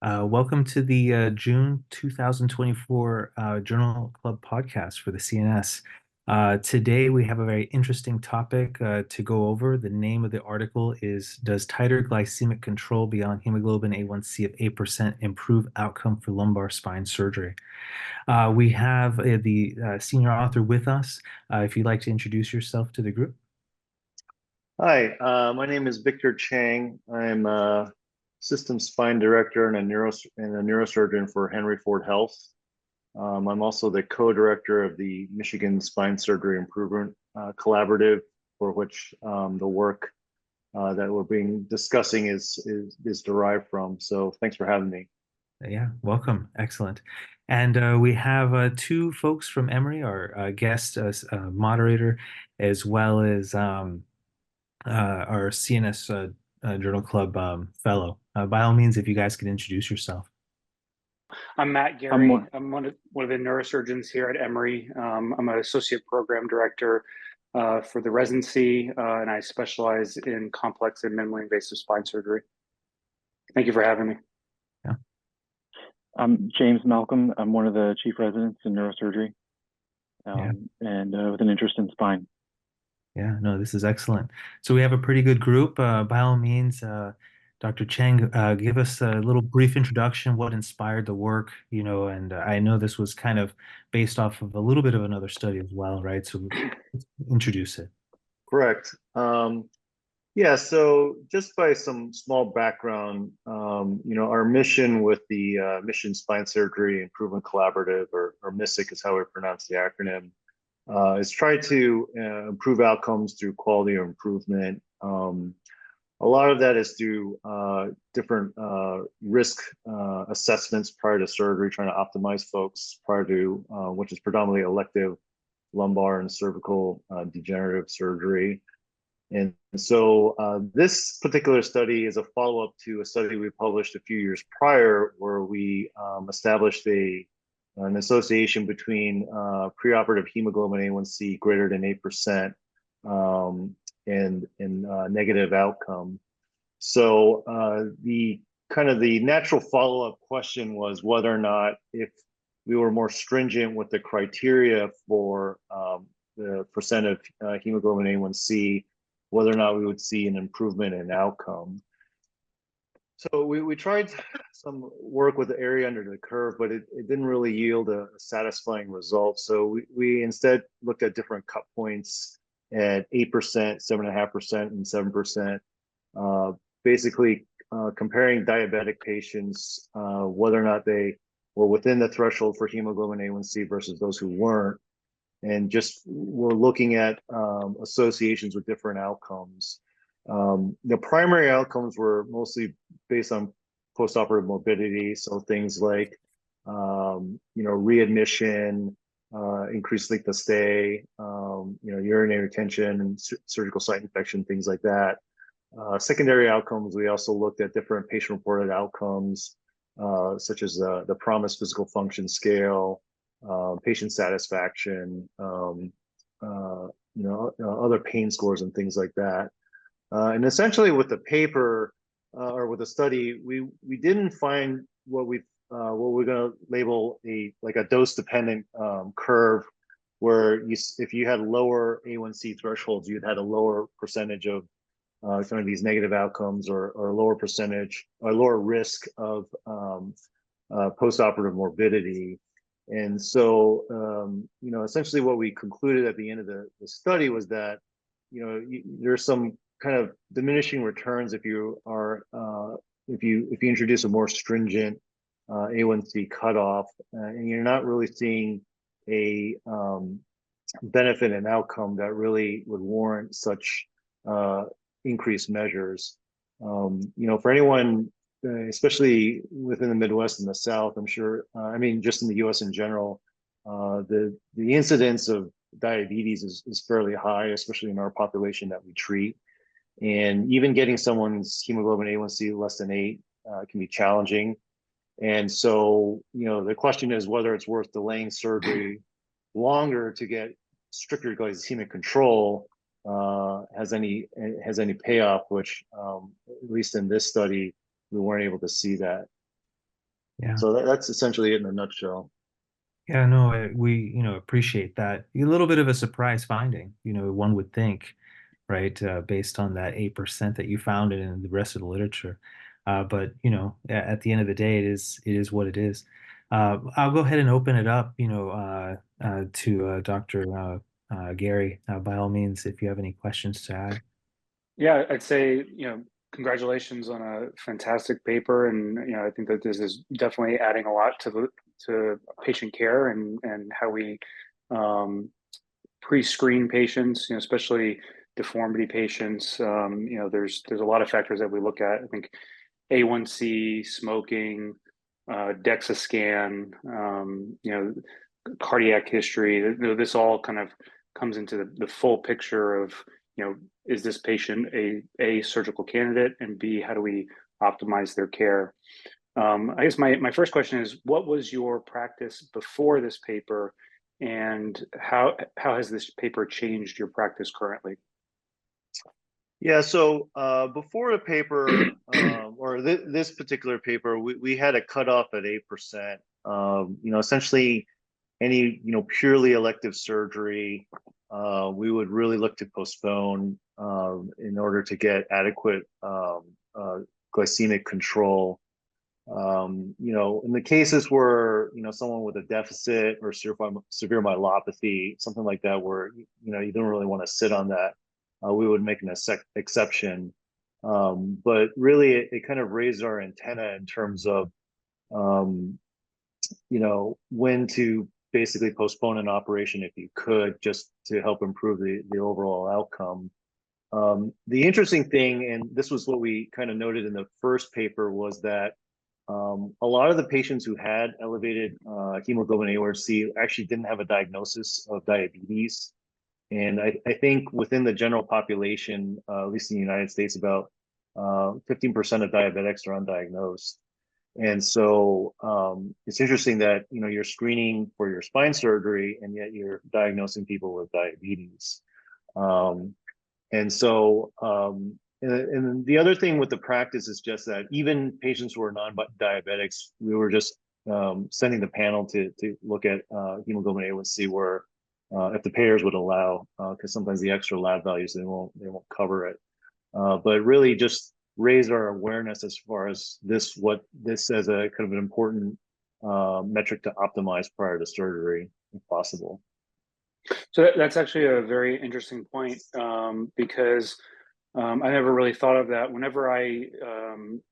Welcome to the June 2024 Journal Club podcast for the CNS. Today we have a very interesting topic to go over. The name of the article is Does Tighter Glycemic Control Beyond Hemoglobin A1C of 8% Improve Outcome for Lumbar Spine Surgery? We have the senior author with us. If you'd like to introduce yourself to the group. Hi, my name is Victor Chang. I'm a system spine director and a neurosurgeon for Henry Ford Health. I'm also the co-director of the Michigan Spine Surgery Improvement Collaborative, for which the work that we're discussing is derived from. So thanks for having me. Yeah, welcome. Excellent. And we have two folks from Emory, our guest moderator, as well as our CNS Journal Club fellow. By all means, if you guys could introduce yourself. I'm Matt I'm Gary. I'm one of the neurosurgeons here at Emory. I'm an associate program director for the residency, and I specialize in complex and minimally invasive spine surgery. Thank you for having me. Yeah. I'm James Malcolm. I'm one of the chief residents in neurosurgery, and with an interest in spine. Yeah, no, this is excellent. So we have a pretty good group. By all means, Dr. Chang, give us a little brief introduction, what inspired the work, and I know this was kind of based off of a little bit of another study as well, right? So let's introduce it. Correct. Yeah, so just by some small background, our mission with the Mission Spine Surgery Improvement Collaborative, or MISIC is how we pronounce the acronym, is try to improve outcomes through quality or improvement. A lot of that is through different risk assessments prior to surgery, trying to optimize folks prior to, which is predominantly elective lumbar and cervical degenerative surgery. And so this particular study is a follow-up to a study we published a few years prior, where we established an association between preoperative hemoglobin A1C greater than 8% and negative outcome. So the natural follow-up question was whether or not, if we were more stringent with the criteria for the percent of hemoglobin A1C, whether or not we would see an improvement in outcome. So we tried some work with the area under the curve, but it didn't really yield a satisfying result. So we instead looked at different cut points at 8%, 7.5%, and 7%, basically comparing diabetic patients, whether or not they were within the threshold for hemoglobin A1C versus those who weren't. And just we're looking at associations with different outcomes. The primary outcomes were mostly based on postoperative morbidity, so things like readmission, increased length of stay, urinary retention, and surgical site infection, things like that. Secondary outcomes, we also looked at different patient-reported outcomes, such as the PROMIS physical function scale, patient satisfaction, other pain scores and things like that. And essentially with the paper or with the study, we didn't find what we're going to label a dose-dependent curve, where if you had lower A1C thresholds, you'd had a lower percentage of some of these negative outcomes, or a lower percentage or lower risk of postoperative morbidity. And so, essentially what we concluded at the end of the study was that, there's some kind of diminishing returns if you introduce a more stringent A1C cutoff, and you're not really seeing a benefit and outcome that really would warrant such increased measures. For anyone, especially within the Midwest and the South, I'm sure, just in the US in general, the incidence of diabetes is fairly high, especially in our population that we treat. And even getting someone's hemoglobin A1C less than 8 can be challenging. And so, the question is whether it's worth delaying surgery longer to get stricter glycemic control has any payoff, which at least in this study, we weren't able to see that. Yeah. So that's essentially it in a nutshell. Yeah, no, we, appreciate that. A little bit of a surprise finding, one would think, right, based on that 8% that you found in the rest of the literature. But, at the end of the day, it is what it is. I'll go ahead and open it up, to Dr. Gary, by all means, if you have any questions to add. Yeah, I'd say, congratulations on a fantastic paper. And, I think that this is definitely adding a lot to patient care and how we pre-screen patients, especially deformity patients. There's a lot of factors that we look at. I think A1C, smoking, DEXA scan, cardiac history. This all kind of comes into the full picture of, is this patient a surgical candidate, and B, how do we optimize their care? I guess my first question is, what was your practice before this paper, and how has this paper changed your practice currently? Yeah, so before the paper, or this particular paper, we had a cutoff at 8%. Essentially any purely elective surgery, we would really look to postpone in order to get adequate glycemic control. In the cases where someone with a deficit or severe myelopathy, something like that, where you don't really want to sit on that, we would make an exception. But really, it kind of raised our antenna in terms of when to basically postpone an operation if you could, just to help improve the overall outcome. The interesting thing, and this was what we kind of noted in the first paper, was that a lot of the patients who had elevated hemoglobin A1C actually didn't have a diagnosis of diabetes. And I think within the general population, at least in the United States, about 15% of diabetics are undiagnosed. And so it's interesting that you're screening for your spine surgery, and yet you're diagnosing people with diabetes. And the other thing with the practice is just that even patients who are non-diabetics, we were just sending the panel to look at hemoglobin A1C, where if the payers would allow, because sometimes the extra lab values, they won't cover it. But really just raise our awareness as far as what this as a kind of an important metric to optimize prior to surgery, if possible. So that's actually a very interesting point, because I never really thought of that. Whenever I'm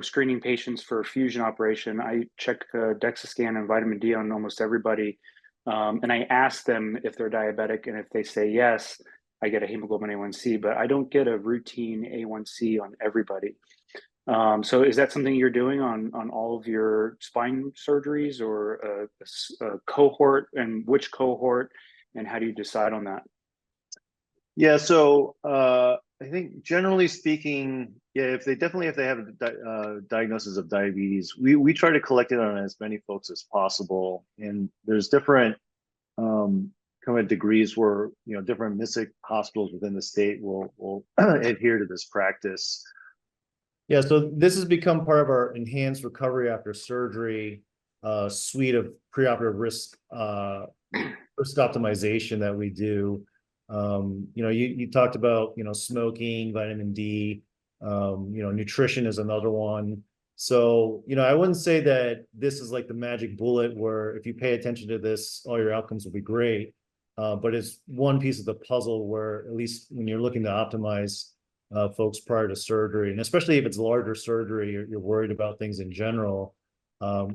screening patients for a fusion operation, I check DEXA scan and vitamin D on almost everybody, and I ask them if they're diabetic, and if they say yes, I get a hemoglobin A1C, but I don't get a routine A1C on everybody. So is that something you're doing on all of your spine surgeries, or a cohort, and which cohort, and how do you decide on that? Yeah, so I think generally speaking, yeah, if they have a diagnosis of diabetes, we try to collect it on as many folks as possible. And there's different kind of degrees where different MISIC hospitals within the state will adhere to this practice. Yeah, so this has become part of our enhanced recovery after surgery suite of preoperative risk optimization that we do. You talked about smoking, vitamin D, nutrition is another one. So I wouldn't say that this is like the magic bullet where if you pay attention to this, all your outcomes will be great. But it's one piece of the puzzle where, at least when you're looking to optimize folks prior to surgery, and especially if it's larger surgery, you're worried about things in general,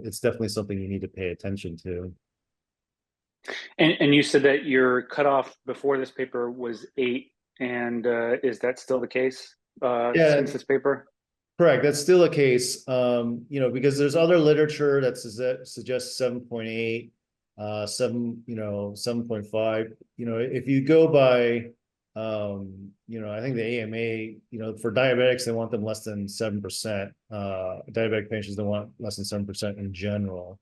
it's definitely something you need to pay attention to. And you said that your cutoff before this paper was 8, and is that still the case since this paper? Correct. That's still a case, because there's other literature that suggests 7.8, 7.5. If you go by, I think the AMA, for diabetics, they want them less than 7%. Diabetic patients, they want less than 7% in general.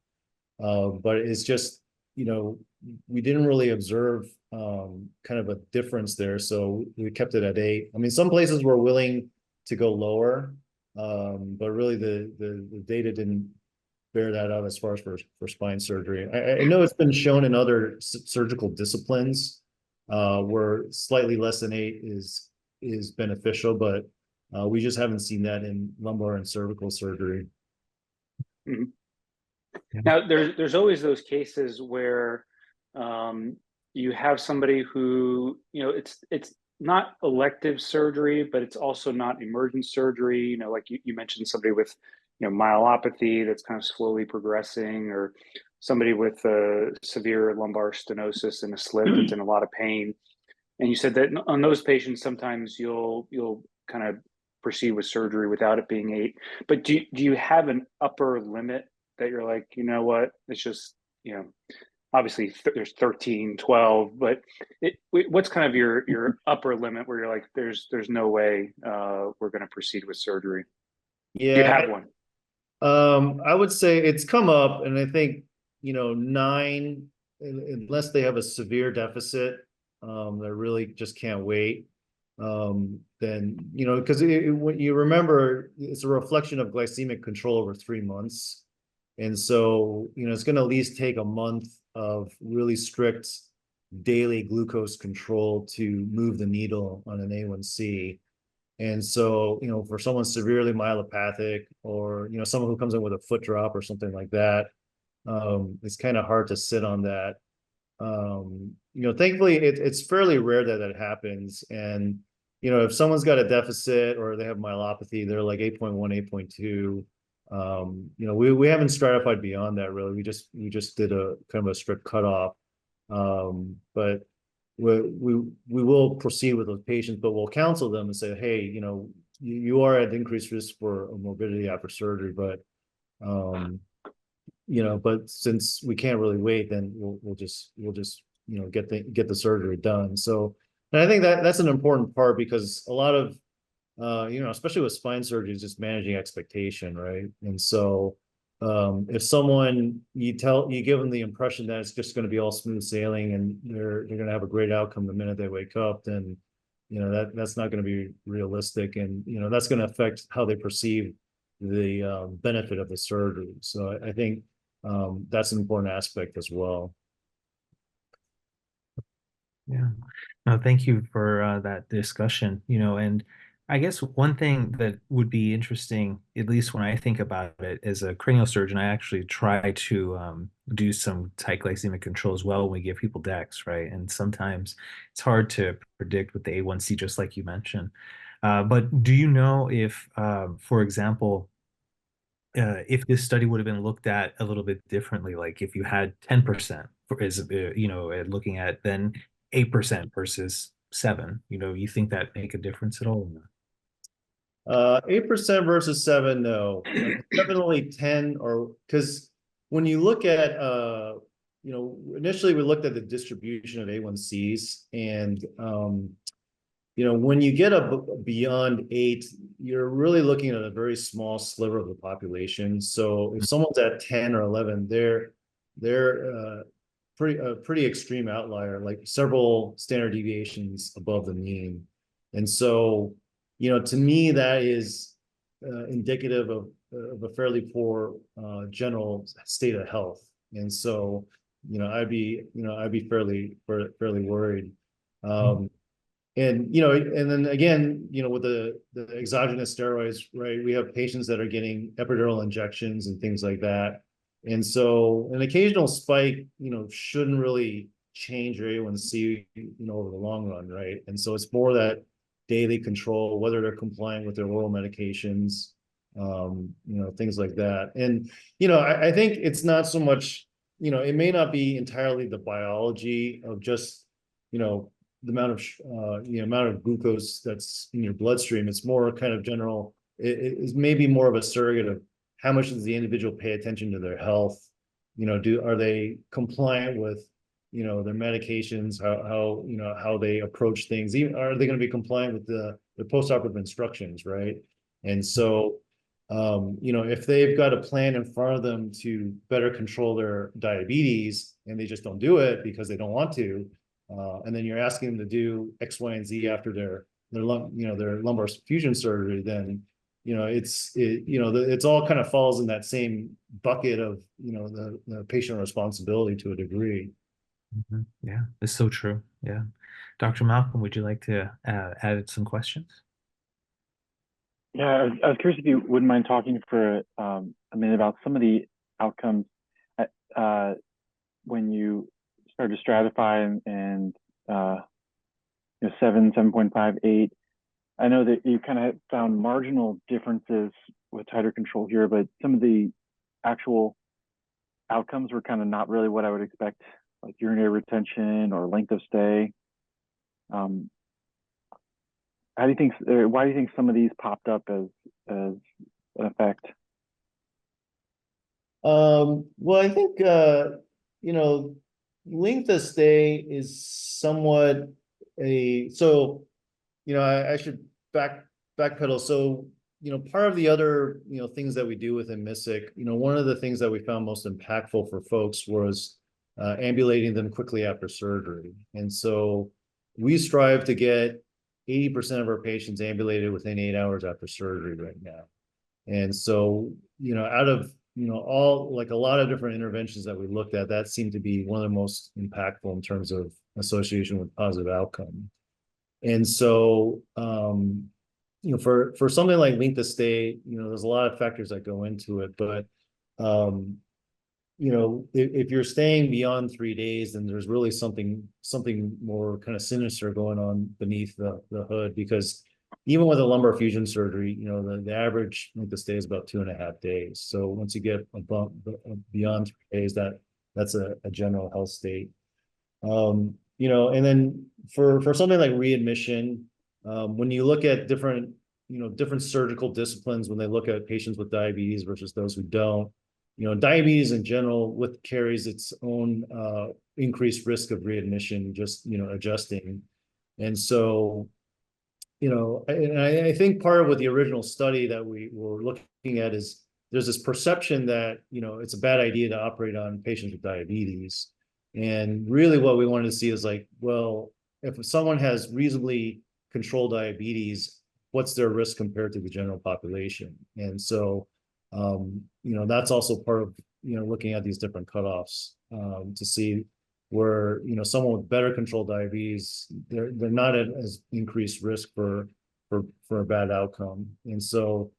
But it's just, we didn't really observe kind of a difference there, so we kept it at 8. I mean, some places were willing to go lower, but really the data didn't bear that out as far as for spine surgery. I know it's been shown in other surgical disciplines where slightly less than 8 is beneficial, but we just haven't seen that in lumbar and cervical surgery. Mhm. Now, there's always those cases where you have somebody who, it's not elective surgery, but it's also not emergent surgery. Like you mentioned somebody with, myelopathy that's kind of slowly progressing, or somebody with a severe lumbar stenosis and a slip that's in a lot of pain. And you said that on those patients, sometimes you'll kind of proceed with surgery without it being 8. But do you have an upper limit that you're like, you know what, it's just, obviously there's 13, 12, but what's kind of your upper limit where you're like, there's no way we're going to proceed with surgery? Do you have one? I would say it's come up, and I think 9, unless they have a severe deficit, that really just can't wait. Then because when you remember, it's a reflection of glycemic control over 3 months, and so it's going to at least take a month of really strict daily glucose control to move the needle on an A1C. And so, for someone severely myelopathic, or, someone who comes in with a foot drop or something like that, it's kind of hard to sit on that. Thankfully, it's fairly rare that happens. And, if someone's got a deficit or they have myelopathy, they're like 8.1, 8.2. We haven't stratified beyond that, really. We just did a kind of a strict cutoff. But we will proceed with those patients, but we'll counsel them and say, hey, you are at increased risk for a morbidity after surgery, but but since we can't really wait, then we'll just get the surgery done. So, and I think that's an important part, because a lot of especially with spine surgery, is just managing expectation, right? And so if someone you give them the impression that it's just going to be all smooth sailing and they're going to have a great outcome the minute they wake up, then that's not going to be realistic, and that's going to affect how they perceive the benefit of the surgery. So I think that's an important aspect as well. Yeah. No, thank you for that discussion. And I guess one thing that would be interesting, at least when I think about it as a cranial surgeon, I actually try to do some tight glycemic control as well when we give people DEX, right? And sometimes it's hard to predict with the A1C, just like you mentioned. But do you know if, for example, if this study would have been looked at a little bit differently, like if you had 10% looking at then 8% versus 7, you think that make a difference at all? 8% versus 7, no. 7 only 10, or because when you look at initially we looked at the distribution of A1Cs, and when you get beyond 8, you're really looking at a very small sliver of the population. So if someone's at 10 or 11, they're pretty extreme outlier, like several standard deviations above the mean. And so, to me, that is indicative of a fairly poor general state of health. And so, I'd be fairly worried. And then again, with the exogenous steroids, right? We have patients that are getting epidural injections and things like that. And so an occasional spike, shouldn't really change your A1C, over the long run, right? And so it's more that daily control, whether they're compliant with their oral medications, things like that. And, I think it's not so much, it may not be entirely the biology of just, the amount of glucose that's in your bloodstream. It's more kind of general. It is maybe more of a surrogate of how much does the individual pay attention to their health. Are they compliant with their medications, how they approach things, even are they going to be compliant with the post-operative instructions, right? And so if they've got a plan in front of them to better control their diabetes and they just don't do it because they don't want to, and then you're asking them to do X, Y, and Z after their lumbar fusion surgery, then it's all kind of falls in that same bucket of, the patient responsibility to a degree. Yeah, it's so true. Yeah. Dr. Malcolm, would you like to add some questions? Yeah, I was curious if you wouldn't mind talking for a minute about some of the outcomes when you started to stratify and 7.5, 8. I know that you kind of found marginal differences with tighter control here, but some of the actual outcomes were kind of not really what I would expect, like urinary retention or length of stay. How do you think? Why do you think some of these popped up as an effect? Well, I think length of stay is somewhat I should backpedal. So, part of the other, things that we do within MISIC, one of the things that we found most impactful for folks was ambulating them quickly after surgery. And so we strive to get 80% of our patients ambulated within 8 hours after surgery right now. And so, out of, all like a lot of different interventions that we looked at, that seemed to be one of the most impactful in terms of association with positive outcome. And so, for something like length of stay, there's a lot of factors that go into it, but, if you're staying beyond 3 days, then there's really something more kind of sinister going on beneath the hood, because even with a lumbar fusion surgery, the average length of stay is about 2.5 days. So once you get a bump beyond 3 days, that's a general health state. And then for something like readmission, when you look at different surgical disciplines, when they look at patients with diabetes versus those who don't, diabetes in general carries its own increased risk of readmission, just, adjusting. And so, I think part of what the original study that we were looking at is there's this perception that, it's a bad idea to operate on patients with diabetes. And really what we wanted to see is like, well, if someone has reasonably controlled diabetes, what's their risk compared to the general population? And so, that's also part of, looking at these different cutoffs to see where, someone with better controlled diabetes, they're not at as increased risk for a bad outcome. And so,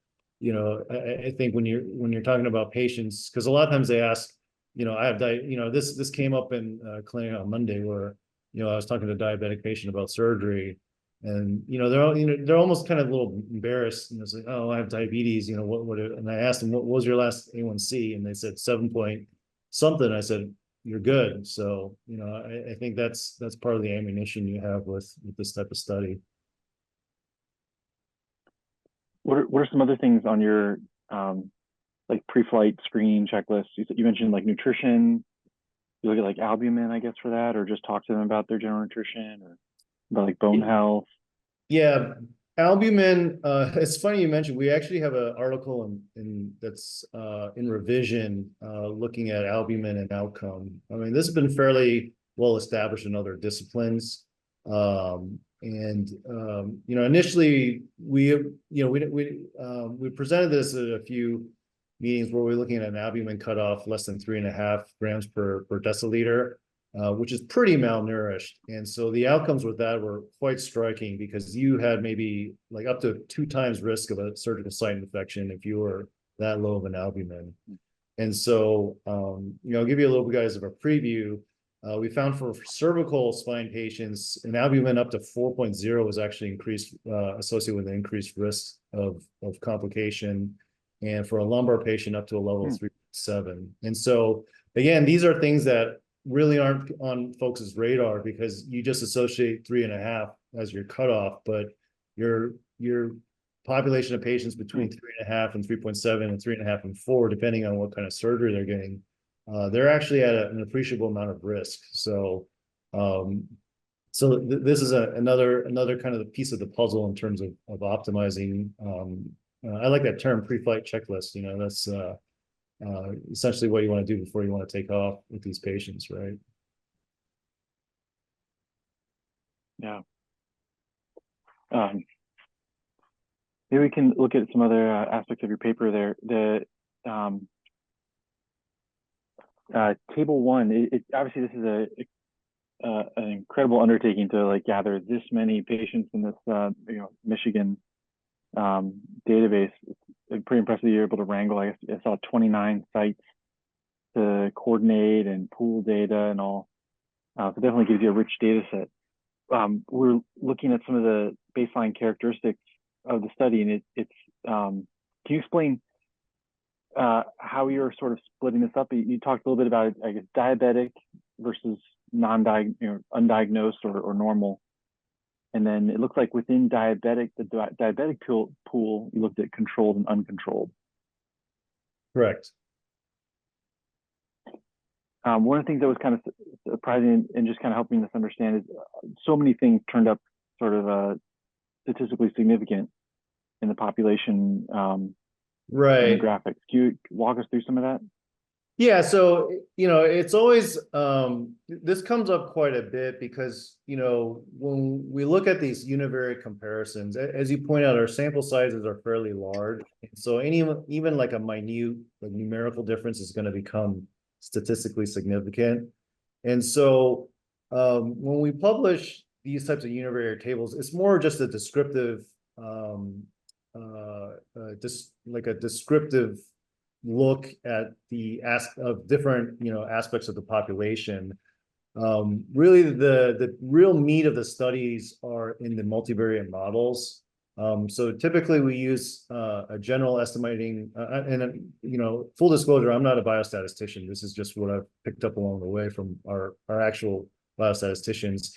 I think when you're talking about patients, because a lot of times they ask, I have this came up in clinic on Monday where, I was talking to a diabetic patient about surgery, and they're almost kind of a little embarrassed, it's like, oh, I have diabetes, and I asked them, what was your last A1C, and they said 7 point something. I said, you're good. So, I think that's part of the ammunition you have with this type of study. What are some other things on your like pre-flight screening checklist? You mentioned like nutrition. You look at like albumin, I guess, for that, or just talk to them about their general nutrition, or about like bone health. Yeah, albumin. It's funny you mentioned. We actually have an article that's in revision looking at albumin and outcome. I mean, this has been fairly well established in other disciplines. Initially we presented this at a few meetings where we're looking at an albumin cutoff less than 3.5 grams per deciliter, which is pretty malnourished. And so the outcomes with that were quite striking, because you had maybe like up to 2 times risk of a surgical site infection if you were that low of an albumin. And so, I'll give you a little bit, guys, of a preview. We found for cervical spine patients, an albumin up to 4.0 was actually increased, associated with an increased risk of complication. And for a lumbar patient, up to a level of 3.7. And so, again, these are things that really aren't on folks' radar, because you just associate 3.5 as your cutoff, but your population of patients between 3.5 and 3.7 and 3.5 and 4, depending on what kind of surgery they're getting, they're actually at an appreciable amount of risk. So, this is another kind of the piece of the puzzle in terms of optimizing. I like that term, pre-flight checklist. That's essentially what you want to do before you want to take off with these patients, right? Yeah. Maybe we can look at some other aspects of your paper there. The table one, obviously this is an incredible undertaking to like gather this many patients in this Michigan database. It's pretty impressive you're able to wrangle. I guess I saw 29 sites to coordinate and pool data and all. So it definitely gives you a rich data set. We're looking at some of the baseline characteristics of the study, and can you explain how you're sort of splitting this up? You talked a little bit about, I guess, diabetic versus undiagnosed or normal. And then it looks like within diabetic, the diabetic pool, you looked at controlled and uncontrolled. Correct. One of the things that was kind of surprising and just kind of helping us understand is so many things turned up sort of statistically significant in the population Right. demographics. Can you walk us through some of that? Yeah, so it's always this comes up quite a bit because when we look at these univariate comparisons, as you point out, our sample sizes are fairly large. So even like a minute like numerical difference is going to become statistically significant. And so when we publish these types of univariate tables, it's more just a descriptive just like a descriptive look at the different aspects of the population. Really the real meat of the studies are in the multivariate models. So typically we use a general estimating and full disclosure, I'm not a biostatistician. This is just what I've picked up along the way from our actual biostatisticians.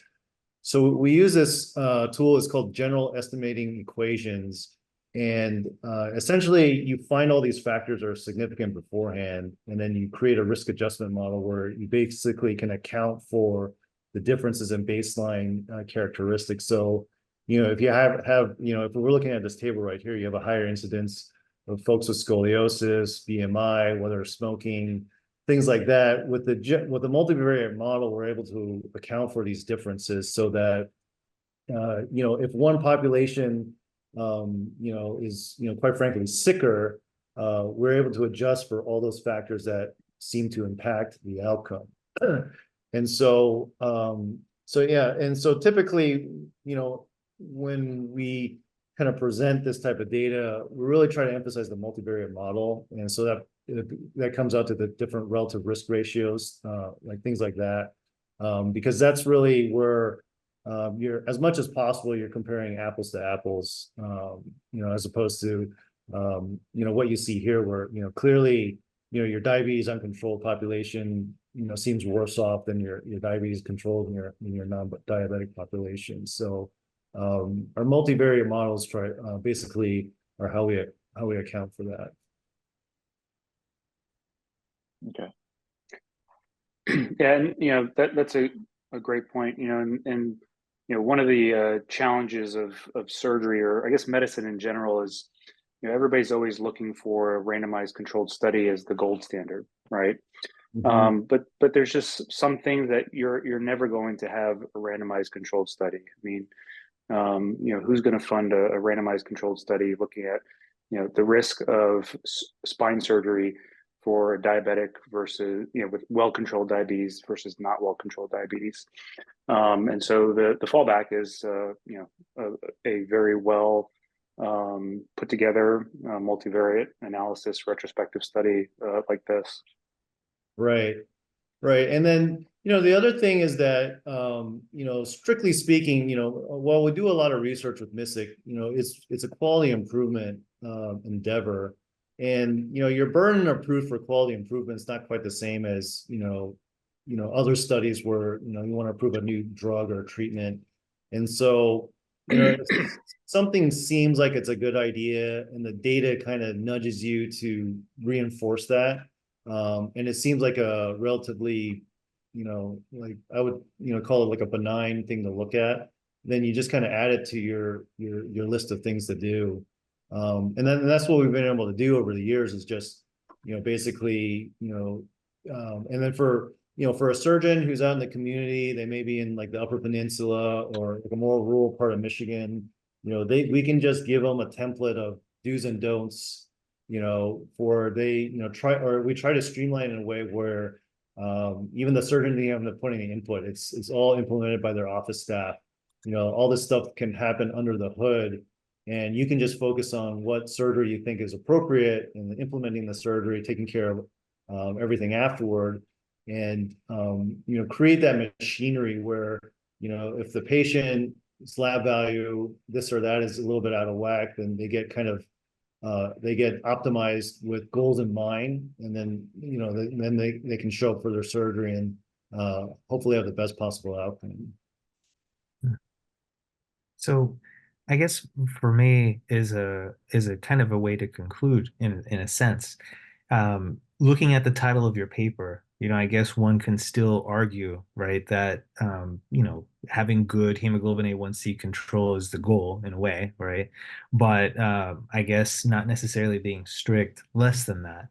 So we use this tool. It's called general estimating equations. And essentially, you find all these factors are significant beforehand, and then you create a risk adjustment model where you basically can account for the differences in baseline characteristics. So, if you have if we're looking at this table right here, you have a higher incidence of folks with scoliosis, BMI, whether smoking, things like that. With the multivariate model, we're able to account for these differences so that if one population is quite frankly sicker, we're able to adjust for all those factors that seem to impact the outcome. And so typically when we kind of present this type of data, we really try to emphasize the multivariate model, and so that comes out to the different relative risk ratios, like things like that, because that's really where you're, as much as possible, you're comparing apples to apples, as opposed to, what you see here where, clearly, your diabetes uncontrolled population, seems worse off than your diabetes controlled in your non-diabetic population. So our multivariate models basically are how we account for that. Okay. Yeah, and that's a great point. And one of the challenges of surgery, or I guess medicine in general, is everybody's always looking for a randomized controlled study as the gold standard, right? Mm-hmm. But there's just some things that you're never going to have a randomized controlled study. I mean, who's going to fund a randomized controlled study looking at the risk of spine surgery for a diabetic versus with well-controlled diabetes versus not well-controlled diabetes, and so the fallback is a very well put together multivariate analysis retrospective study like this. Right. And then, the other thing is that, strictly speaking, while we do a lot of research with MISIC, it's a quality improvement endeavor. And, your burden of proof for quality improvement is not quite the same as, other studies where, you want to prove a new drug or treatment. And so, if something seems like it's a good idea and the data kind of nudges you to reinforce that, and it seems like a relatively, like I would, call it like a benign thing to look at, then you just kind of add it to your list of things to do. And that's what we've been able to do over the years is just, basically, and then for a surgeon who's out in the community, they may be in like the Upper Peninsula or like a more rural part of Michigan, we can just give them a template of do's and don'ts, for we try to streamline in a way where even the surgeon didn't have to put any input. It's all implemented by their office staff. All this stuff can happen under the hood, and you can just focus on what surgery you think is appropriate and implementing the surgery, taking care of everything afterward, and create that machinery where if the patient lab value this or that is a little bit out of whack, then they get optimized with goals in mind, and then they can show up for their surgery and hopefully have the best possible outcome. So I guess for me is a kind of a way to conclude in a sense. Looking at the title of your paper, I guess one can still argue, right, that having good hemoglobin A1C control is the goal in a way, right? But I guess not necessarily being strict less than that.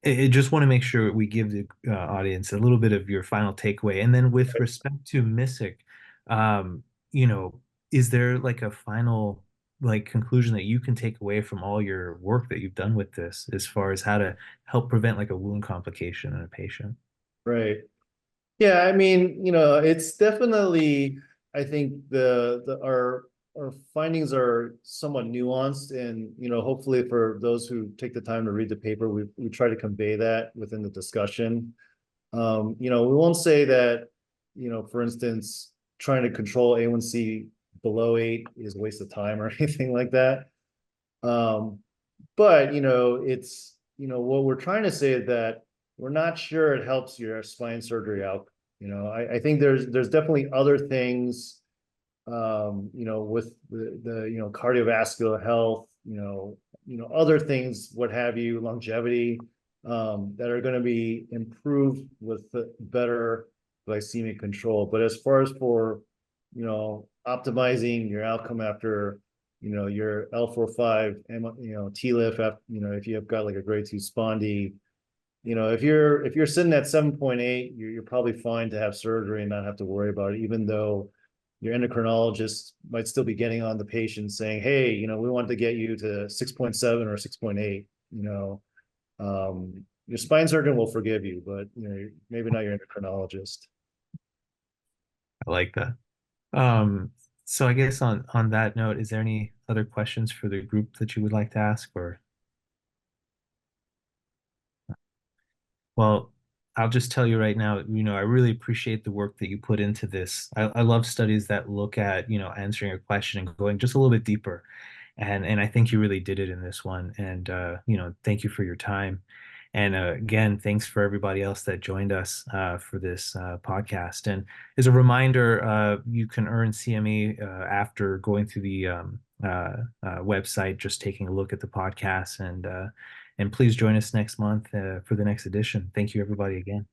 I just want to make sure we give the audience a little bit of your final takeaway. And then with respect to MISIC, um, you know, is there like a final like conclusion that you can take away from all your work that you've done with this as far as how to help prevent like a wound complication in a patient? Right. Yeah, I mean, it's definitely, I think our findings are somewhat nuanced, and hopefully for those who take the time to read the paper, we try to convey that within the discussion. We won't say that, for instance, trying to control A1C below 8 is a waste of time or anything like that. But it's what we're trying to say is that we're not sure it helps your spine surgery out. I think there's definitely other things, with the cardiovascular health, other things, what have you, longevity, that are going to be improved with the better glycemic control. But as far as for, optimizing your outcome after, your L4-5, TLIF, if you have got like a grade 2 spondy, if you're sitting at 7.8, you're probably fine to have surgery and not have to worry about it, even though your endocrinologist might still be getting on the patient saying, hey, we want to get you to 6.7 or 6.8. Your spine surgeon will forgive you, but maybe not your endocrinologist. I like that. So I guess on that note, is there any other questions for the group that you would like to ask, or? Well, I'll just tell you right now, I really appreciate the work that you put into this. I love studies that look at, answering a question and going just a little bit deeper. And I think you really did it in this one. And, thank you for your time. And again, thanks for everybody else that joined us for this podcast. And as a reminder, you can earn CME after going through the website, just taking a look at the podcast, and please join us next month for the next edition. Thank you, everybody, again.